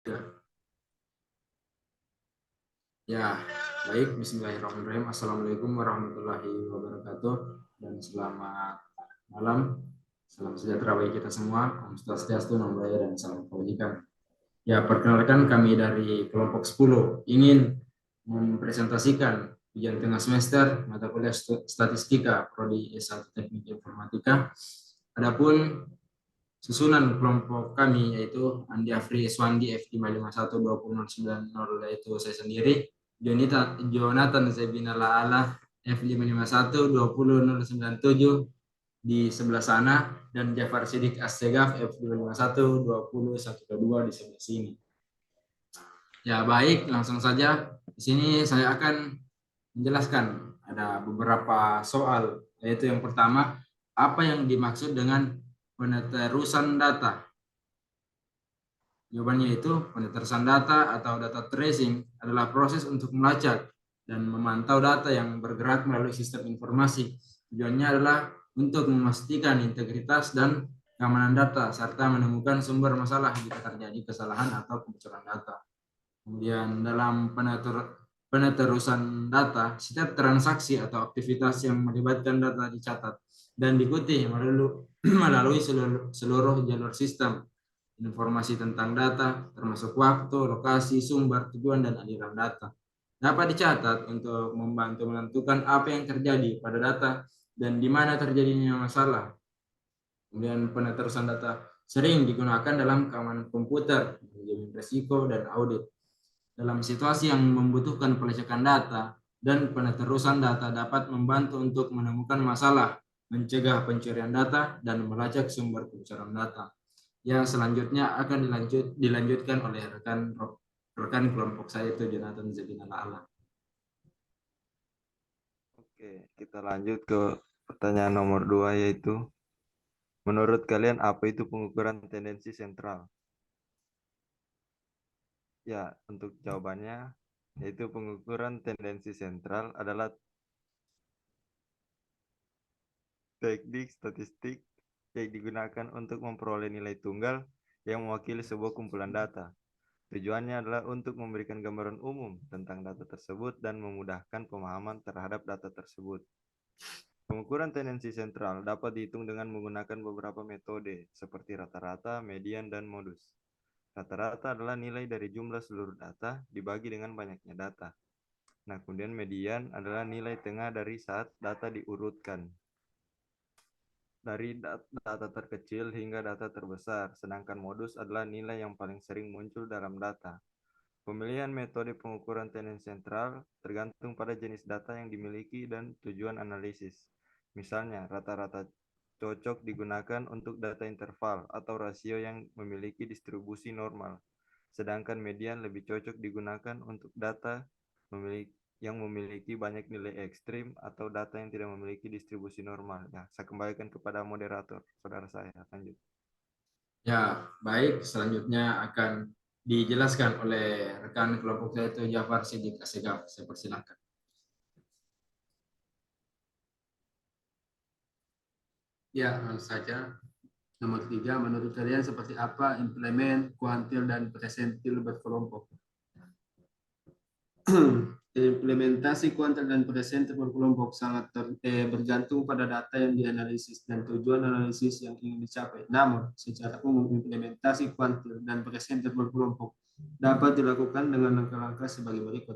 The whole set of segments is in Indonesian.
Ya, ya, baik. Bismillahirrahmanirrahim. Assalamualaikum warahmatullahi wabarakatuh. Dan selamat malam. Salam sejahtera bagi kita semua. Om Swastiastu, Namo Buddhaya, dan salam kebajikan. Ya, perkenalkan kami dari kelompok 10 ingin mempresentasikan ujian tengah semester mata kuliah Statistika Prodi S1 Teknik Informatika. Adapun susunan kelompok kami yaitu Andi Afri Iswandi F5512090, yaitu saya sendiri, Jonathan Zebina Laala F5512097 di sebelah sana, dan Jafar Sidik Assegaf F5512012 di sebelah sini. Ya, baik, langsung saja. Di sini saya akan menjelaskan ada beberapa soal, yaitu yang pertama, apa yang dimaksud dengan penerusan data? Jawabannya itu, penerusan data atau data tracing adalah proses untuk melacak dan memantau data yang bergerak melalui sistem informasi. Tujuannya adalah untuk memastikan integritas dan keamanan data, serta menemukan sumber masalah jika terjadi kesalahan atau kebocoran data. Kemudian dalam penerusan data, setiap transaksi atau aktivitas yang melibatkan data dicatat dan diikuti melalui seluruh jalur sistem. Informasi tentang data, termasuk waktu, lokasi, sumber, tujuan, dan aliran data, dapat dicatat untuk membantu menentukan apa yang terjadi pada data dan di mana terjadinya masalah. Kemudian penerusan data sering digunakan dalam keamanan komputer, manajemen risiko, dan audit. Dalam situasi yang membutuhkan pelacakan data, dan penerusan data dapat membantu untuk menemukan masalah, mencegah pencurian data, dan melacak sumber kebocoran data. Yang selanjutnya akan dilanjutkan oleh rekan kelompok saya, itu Jonathan Zebina Laala. Oke, kita lanjut ke pertanyaan nomor 2, yaitu menurut kalian apa itu pengukuran tendensi sentral? Ya, untuk jawabannya, yaitu pengukuran tendensi sentral adalah teknik statistik yang digunakan untuk memperoleh nilai tunggal yang mewakili sebuah kumpulan data. Tujuannya adalah untuk memberikan gambaran umum tentang data tersebut dan memudahkan pemahaman terhadap data tersebut. Pengukuran tendensi sentral dapat dihitung dengan menggunakan beberapa metode, seperti rata-rata, median, dan modus. Rata-rata adalah nilai dari jumlah seluruh data dibagi dengan banyaknya data. Nah, kemudian median adalah nilai tengah dari saat data diurutkan, dari data terkecil hingga data terbesar, sedangkan modus adalah nilai yang paling sering muncul dalam data. Pemilihan metode pengukuran tendensi sentral tergantung pada jenis data yang dimiliki dan tujuan analisis. Misalnya, rata-rata cocok digunakan untuk data interval atau rasio yang memiliki distribusi normal, sedangkan median lebih cocok digunakan untuk data yang memiliki banyak nilai ekstrim atau data yang tidak memiliki distribusi normal. Ya, saya kembalikan kepada moderator, saudara saya. Lanjut. Ya, baik. Selanjutnya akan dijelaskan oleh rekan kelompok saya, itu Jafar Sidik Asegaf. Saya persilakan. Ya, langsung saja. Nomor 3, menurut kalian seperti apa implement, kuantil, dan presentil berkelompok? Implementasi kuantil dan presentil berkelompok sangat bergantung pada data yang dianalisis dan tujuan analisis yang ingin dicapai. Namun, secara umum implementasi kuantil dan presentil berkelompok dapat dilakukan dengan langkah-langkah sebagai berikut.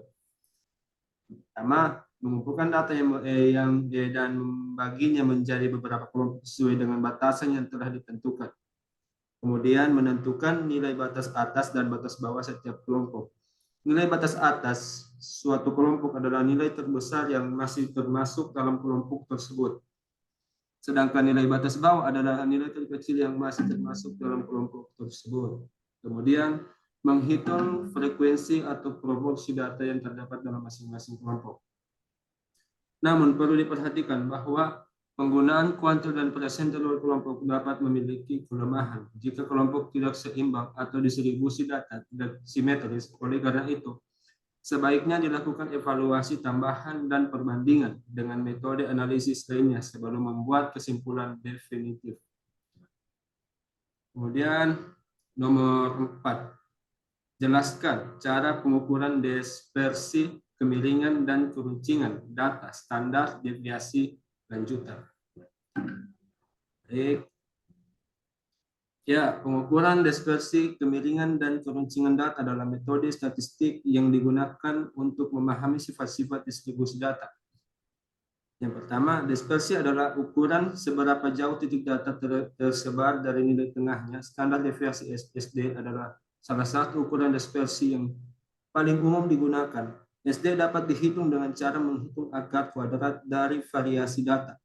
Pertama, mengumpulkan data dan membaginya menjadi beberapa kelompok sesuai dengan batasan yang telah ditentukan. Kemudian menentukan nilai batas atas dan batas bawah setiap kelompok. Nilai batas atas suatu kelompok adalah nilai terbesar yang masih termasuk dalam kelompok tersebut. Sedangkan nilai batas bawah adalah nilai terkecil yang masih termasuk dalam kelompok tersebut. Kemudian menghitung frekuensi atau proporsi data yang terdapat dalam masing-masing kelompok. Namun perlu diperhatikan bahwa penggunaan kuantil dan presentil kelompok dapat memiliki kelemahan jika kelompok tidak seimbang atau distribusi data tidak simetris. Oleh karena itu, sebaiknya dilakukan evaluasi tambahan dan perbandingan dengan metode analisis lainnya sebelum membuat kesimpulan definitif. Kemudian nomor 4, Jelaskan cara pengukuran dispersi, kemiringan, dan keruncingan data, standar, deviasi, lanjutan. Baik. Ya, pengukuran dispersi, kemiringan, dan keruncingan data adalah metode statistik yang digunakan untuk memahami sifat-sifat distribusi data. Yang pertama, dispersi adalah ukuran seberapa jauh titik data tersebar dari nilai tengahnya. Standar deviasi SD adalah salah satu ukuran dispersi yang paling umum digunakan. SD dapat dihitung dengan cara menghitung akar kuadrat dari variasi data.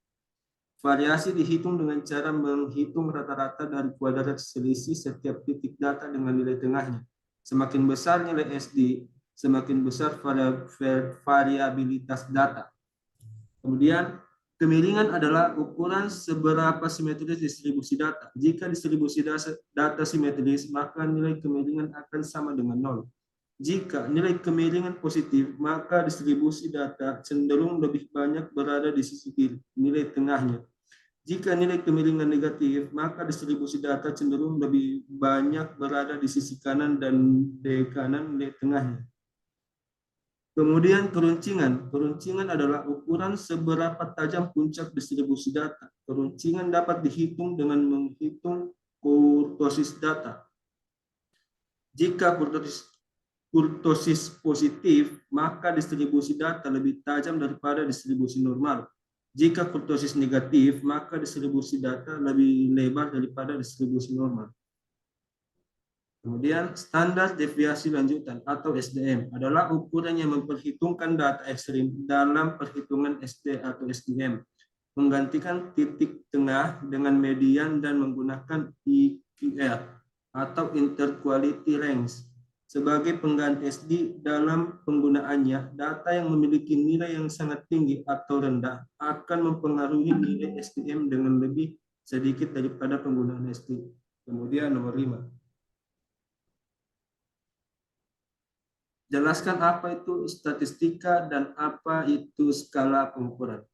Variasi dihitung dengan cara menghitung rata-rata dari kuadrat selisih setiap titik data dengan nilai tengahnya. Semakin besar nilai SD, semakin besar variabilitas data. Kemudian, kemiringan adalah ukuran seberapa simetris distribusi data. Jika distribusi data simetris, maka nilai kemiringan akan sama dengan 0. Jika nilai kemiringan positif, maka distribusi data cenderung lebih banyak berada di sisi kiri, nilai tengahnya. Jika nilai kemiringan negatif, maka distribusi data cenderung lebih banyak berada di sisi kanan dan di kanan nilai tengahnya. Kemudian keruncingan. Keruncingan adalah ukuran seberapa tajam puncak distribusi data. Keruncingan dapat dihitung dengan menghitung kurtosis data. Jika kurtosis positif, maka distribusi data lebih tajam daripada distribusi normal. Jika kurtosis negatif, maka distribusi data lebih lebar daripada distribusi normal. Kemudian standar deviasi lanjutan atau SDM adalah ukuran yang memperhitungkan data ekstrim dalam perhitungan SD atau SDM, menggantikan titik tengah dengan median dan menggunakan IQR atau Interquality Range. Sebagai pengganti SD dalam penggunaannya, data yang memiliki nilai yang sangat tinggi atau rendah akan mempengaruhi nilai SDM dengan lebih sedikit daripada penggunaan SD. Kemudian nomor 5. Jelaskan apa itu statistika dan apa itu skala pengukuran.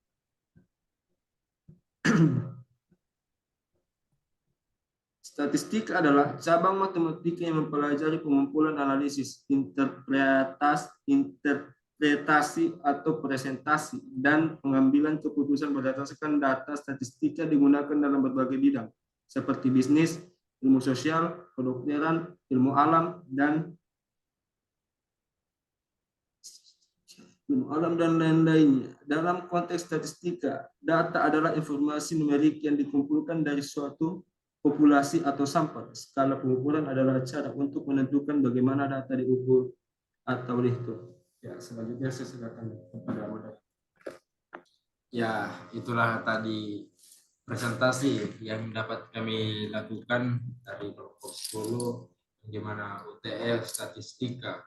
Statistika adalah cabang matematika yang mempelajari pengumpulan analisis, interpretasi atau presentasi, dan pengambilan keputusan berdasarkan data. Statistika digunakan dalam berbagai bidang, seperti bisnis, ilmu sosial, kedokteran, ilmu alam, dan lain-lainnya. Dalam konteks statistika, data adalah informasi numerik yang dikumpulkan dari suatu populasi atau sampel. Skala pengukuran adalah cara untuk menentukan bagaimana data diukur atau dihitung. Ya, selanjutnya saya silakan kepada moderator. Ya, itulah tadi presentasi yang dapat kami lakukan dari kelompok 10 bagaimana UTF statistika.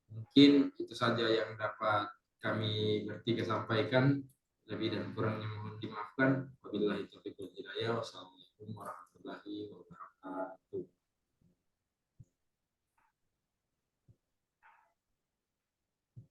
Mungkin itu saja yang dapat kami bertiga sampaikan. Lebih dan kurangnya mohon dimaafkan. Wabillahi taufiq wal hidayah.